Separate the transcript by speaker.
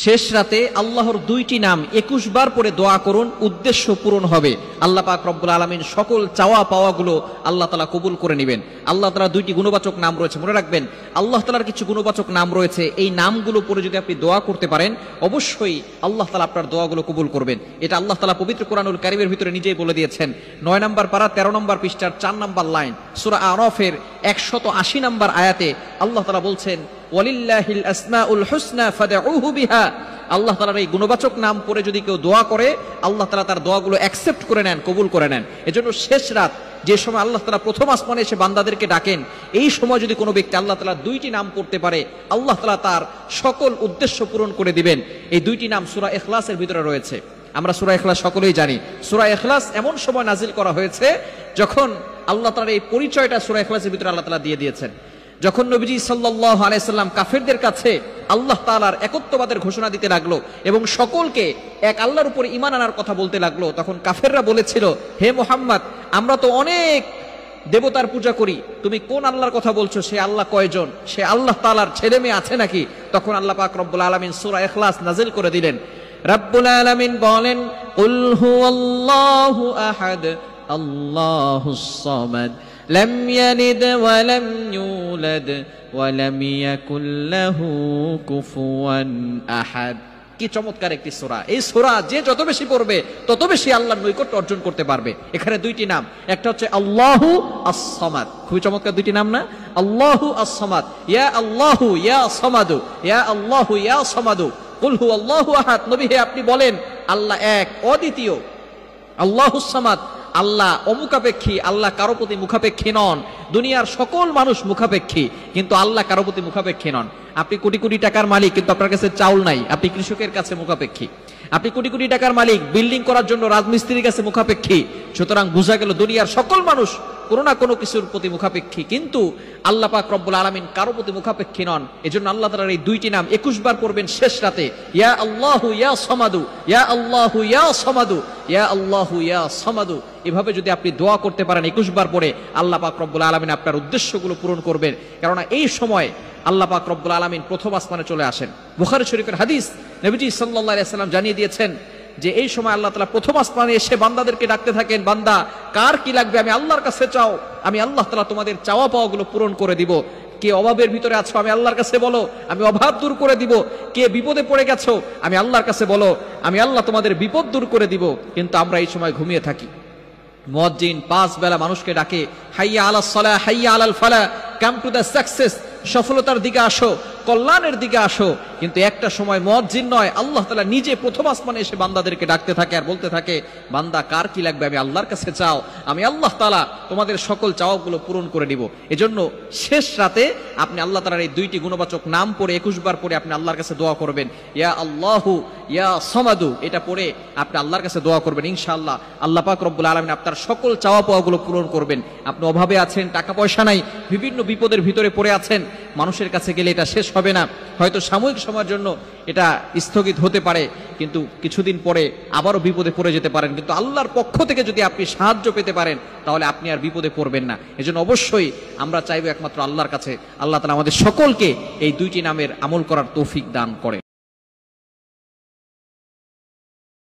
Speaker 1: শেষ রাতে আল্লাহর দুইটি নাম 21 বার পরে দোয়া করুন, উদ্দেশ্য পূরণ হবে। আল্লাহ পাক রব্বুল আলামিন সকল চাওয়া পাওয়াগুলো আল্লাহ তাআলা কবুল করে নেবেন। আল্লাহ তাআলার দুইটি গুণবাচক নাম রয়েছে, মনে রাখবেন আল্লাহ তাআলার কিছু গুণবাচক নাম রয়েছে, এই নামগুলো পরে যদি আপনি দোয়া করতে পারেন অবশ্যই আল্লাহ তাআলা আপনার দোয়াগুলো কবুল করবেন। এটা আল্লাহ তাআলা পবিত্র কোরআনুল কারীমের ভিতরে নিজেই বলে দিয়েছেন। 9 নম্বর পারা 13 নম্বর পৃষ্ঠার 4 নম্বর লাইন সূরা আরাফের 180 নম্বর আয়াতে আল্লাহ তাআলা বলছেন, ওয়ালিল্লাহিল আসমাউল হুসনা ফাদউহু বিহা। আল্লাহ তাআলার এই গুণবাচক নাম পড়ে যদি কেউ দোয়া করে আল্লাহ তাআলা তার দোয়াগুলো অ্যাকসেপ্ট করে নেন, কবুল করে নেন। এজন্য শেষ রাত যে সময় আল্লাহ তাআলা প্রথম আসমানে এসে বান্দাদেরকে ডাকেন, এই সময় যদি কোনো ব্যক্তি আল্লাহ তাআলা দুইটি নাম পড়তে পারে আল্লাহ তাআলা তার সকল উদ্দেশ্য পূরণ করে দিবেন। এই দুইটি নাম সূরা ইখলাসের ভিতরে রয়েছে। আমরা সূরা ইখলাস সকলেই জানি। সূরা ইখলাস এমন সময় নাজিল করা হয়েছে যখন আল্লাহ তাআলা এই পরিচয়টা সূরা ইখলাসের ভিতরে আল্লাহ তাআলা দিয়ে দিয়েছেন। যখন নবীজি সাল্লাল্লাহু আলাইহি সাল্লাম কাফেরদের কাছে আল্লাহ তাআলার একত্ববাদের ঘোষণা দিতে লাগলো এবং সকলকে এক আল্লাহর উপর ঈমান আনার কথা বলতে লাগলো, তখন কাফেররা বলেছিল, হে মুহাম্মদ, আমরা তো অনেক দেবতার পূজা করি, তুমি কোন আল্লাহর কথা বলছো? সে আল্লাহ কয়জন? সে আল্লাহ তাআলার ছেলে মেয়ে আছে নাকি? তখন আল্লাহ পাক রব্বুল আলামিন সূরা ইখলাস নাজিল করে দিলেন। রব্বুল আলামিন বলেন, কুল হুয়াল্লাহু আহাদ আল্লাহুস সামাদ লাম ইয়ালিদ ওয়া লাম ইউলাদ ওয়া লাম ইয়াকুল লাহু কুফুয়ান আহাদ। কি চমৎকার একটি সূরা! এই সূরা যে যত বেশি পড়বে তত বেশি আল্লাহর নৈকট্য অর্জন করতে পারবে। এখানে দুইটি নাম, একটা হচ্ছে আল্লাহু আস-সামাদ, খুবই চমৎকার দুইটি নাম না? আল্লাহু আস-সামাদ, ইয়া আল্লাহু ইয়া সামাদু, ইয়া আল্লাহু ইয়া সামাদু, কুল হুয়াল্লাহু আহাদ। নবী হে আপনি বলেন আল্লাহ এক, অদ্বিতীয়। আল্লাহুস সামাদ, আল্লাহ অমুখাপেক্ষী, আল্লাহ কারো প্রতি মুখাপেক্ষী নন। দুনিয়ার সকল মানুষ মুখাপেক্ষী, কিন্তু আল্লাহ কারো প্রতি মুখাপেক্ষী নন। আপনি কোটি কোটি টাকার মালিক কিন্তু আপনার কাছে চাউল নাই, আপনি কৃষকের কাছে মুখাপেক্ষী। আপনি কোটি কোটি টাকার মালিক, বিল্ডিং করার জন্য রাজমিস্ত্রির কাছে মুখাপেক্ষী। সুতরাং বোঝা গেল দুনিয়ার সকল মানুষ কোনো না কোনো কিছুর প্রতি মুখাপেক্ষী, কিন্তু আল্লাহ পাক রব্বুল আলামিন কারো প্রতি মুখাপেক্ষী নন। এজন্য আল্লাহ তাআলার এই দুইটি নাম 21 বার পড়বেন শেষ রাতে, ইয়া আল্লাহু ইয়া সামাদু, ইয়া আল্লাহু ইয়া সামাদু, ইয়া আল্লাহু ইয়া সামাদু। এভাবে যদি আপনি দোয়া করতে পারেন 21 বার পরে আল্লাহ পাক রব্বুল আলামিন আপনার উদ্দেশ্যগুলো পূরণ করবেন। কেননা এই সময় আল্লাহ পাক রব্বুল আলামিন প্রথম আসমানে চলে আসেন। বুখারী শরীফের হাদিস, নবীজি সাল্লাল্লাহু আলাইহি ওয়াসাল্লাম জানিয়ে দিয়েছেন যে এই সময় আল্লাহ তাআলা প্রথম আসমানে এসে বান্দাদেরকে ডাকতে থাকেন, বান্দা কার কি লাগবে আমি আল্লাহর কাছে চাও, আমি আল্লাহ তাআলা তোমাদের চাওয়া পাওয়াগুলো পূরণ করে দিব। কে অভাবের ভিতরে আছো আমি আল্লাহর কাছে বলো, আমি অভাব দূর করে দিব। কে বিপদে পড়ে গেছো আমি আল্লাহর কাছে বলো, আমি আল্লাহ তোমাদের বিপদ দূর করে দিব। কিন্তু আমরা এই সময় ঘুমিয়ে থাকি। মুয়াজ্জিন 5 বেলা মানুষকে ডাকে, হাইয়া আলাস সালাহ হাইয়া আলাল ফালাহ, কাম টু দ্য সাকসেস, সফলতার দিকে আসো, কল্যাণের দিকে আসো। কিন্তু একটা সময় মুয়াজ্জিন নয়, আল্লাহ তাআলা নিজে প্রথম আসমানে এসে বান্দাদেরকে ডাকতে থাকে আর বলতে থাকে, বান্দা কার কি লাগবে আমি আল্লাহর কাছে চাও, আমি আল্লাহ তাআলা তোমাদের সকল চাওয়াগুলো পূরণ করে দিব। এজন্য শেষ রাতে আপনি আল্লাহ তাআলার এই দুইটি গুণবাচক নাম পড়ে 21 বার পড়ে আপনি আল্লাহর কাছে দোয়া করবেন, ইয়া আল্লাহু ইয়া সামাদু। এটা পড়ে আপনি আল্লাহর কাছে দোয়া করবেন, ইনশাআল্লাহ আল্লাহ পাক রব্বুল আলামিন আপনার সকল চাওয়া পাওয়াগুলো পূরণ করবেন। আপনি অভাবে আছেন, টাকা পয়সা নাই, বিভিন্ন বিপদের ভিতরে পড়ে আছেন, মানুষের কাছে গেলে এটা শেষ হবে না। হয়তো সাময়িক সময়ের জন্য এটা স্থগিত হতে পারে, কিন্তু কিছুদিন পরে আবারও বিপদে পড়ে যেতে পারেন। কিন্তু আল্লাহর পক্ষ থেকে যদি আপনি সাহায্য পেতে পারেন তাহলে আপনি আর বিপদে পড়বেন না। এজন্য অবশ্যই আমরা চাইবো একমাত্র আল্লাহর কাছে আল্লাহ তাআলা আমাদের সকলকে এই দুইটি নামের আমল করার তৌফিক দান করেন।